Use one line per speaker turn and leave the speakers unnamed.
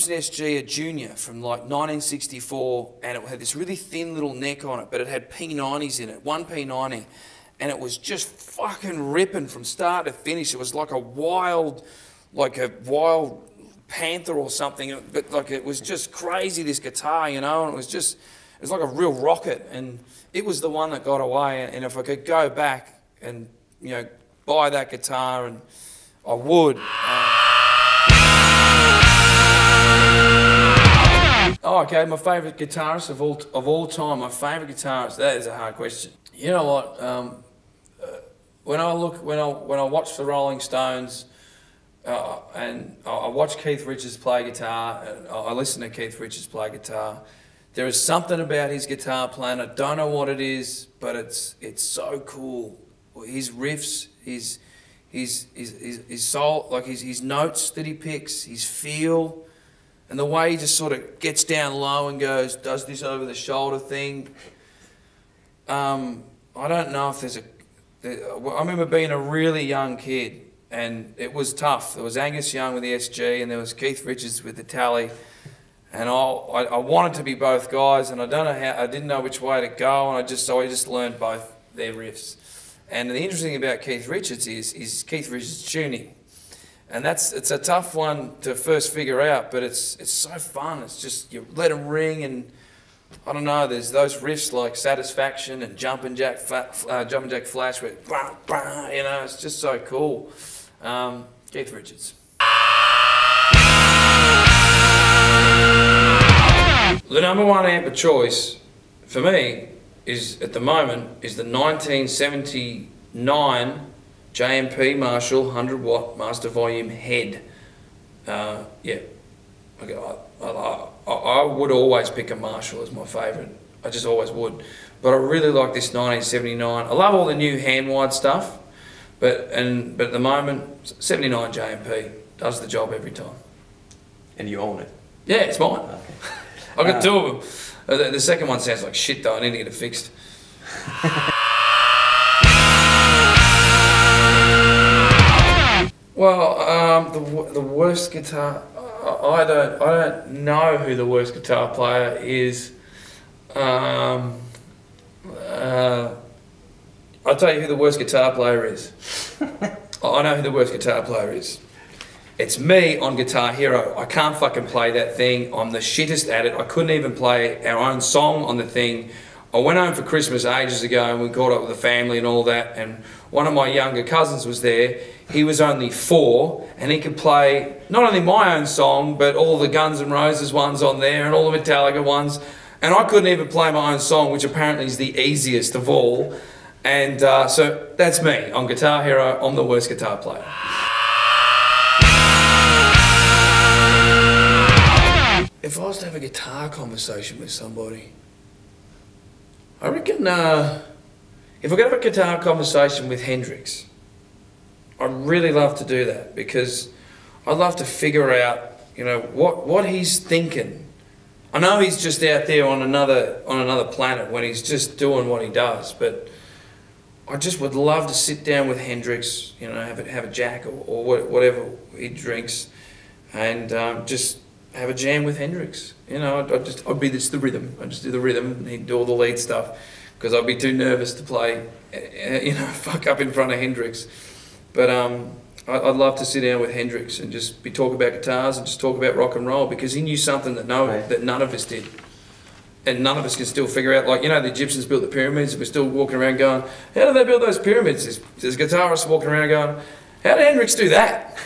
Gibson SG, a Junior from like 1964, and it had this really thin little neck on it, but it had P90s in it, one P90, and it was just fucking ripping from start to finish. It was like a wild panther or something, but like it was just crazy, this guitar, you know, and it was like a real rocket, and it was the one that got away. And if I could go back and, you know, buy that guitar, and I would. Oh, okay, my favourite guitarist of all time. My favourite guitarist. That is a hard question. You know what? When I watch the Rolling Stones, and I watch Keith Richards play guitar, and I listen to Keith Richards play guitar, there is something about his guitar playing. I don't know what it is, but it's so cool. His riffs, his soul, like his notes that he picks, his feel, and the way he just sort of gets down low and does this over the shoulder thing. I don't know if there's I remember being a really young kid, and it was tough. There was Angus Young with the SG, and there was Keith Richards with the Tally, and I wanted to be both guys, and I didn't know which way to go, and so I just learned both their riffs. And the interesting thing about Keith Richards is Keith Richards' tuning, and it's a tough one to first figure out, but it's so fun. It's just, you let them ring, and I don't know, there's those riffs like Satisfaction and Jumpin' Jack Flash, where bah, bah, you know, it's just so cool. Keith Richards. The number one amp of choice for me is, at the moment, is the 1979 JMP Marshall 100 watt master volume head. Yeah, okay, I would always pick a Marshall as my favourite. I just always would. But I really like this 1979. I love all the new hand-wired stuff, but at the moment, 79 JMP does the job every time.
And you own it? Yeah,
it's mine. Okay. I've got two of them. The second one sounds like shit though. I need to get it fixed. Well, the worst guitar. I don't know who the worst guitar player is. I'll tell you who the worst guitar player is. I know who the worst guitar player is. It's me on Guitar Hero. I can't fucking play that thing. I'm the shittest at it. I couldn't even play our own song on the thing. I went home for Christmas ages ago, and we caught up with the family and all that, and one of my younger cousins was there. He was only 4, and he could play not only my own song, but all the Guns N' Roses ones on there, and all the Metallica ones, and I couldn't even play my own song, which apparently is the easiest of all. And so that's me on Guitar Hero. I'm the worst guitar player. If I was to have a guitar conversation with somebody, I reckon if I could have a guitar conversation with Hendrix, I'd really love to do that, because I'd love to figure out, you know, what he's thinking. I know he's just out there on another planet when he's just doing what he does, but I just would love to sit down with Hendrix, you know, have a jack or whatever he drinks, and just have a jam with Hendrix. You know, I'd be the rhythm. I'd just do the rhythm, and he'd do all the lead stuff, because I'd be too nervous to play, you know, fuck up in front of Hendrix. But I'd love to sit down with Hendrix and just talk about guitars and just talk about rock and roll, because he knew something that none of us did. And none of us can still figure out, like, you know, the Egyptians built the pyramids, and we're still walking around going, how did they build those pyramids? There's guitarists walking around going, how did Hendrix do that?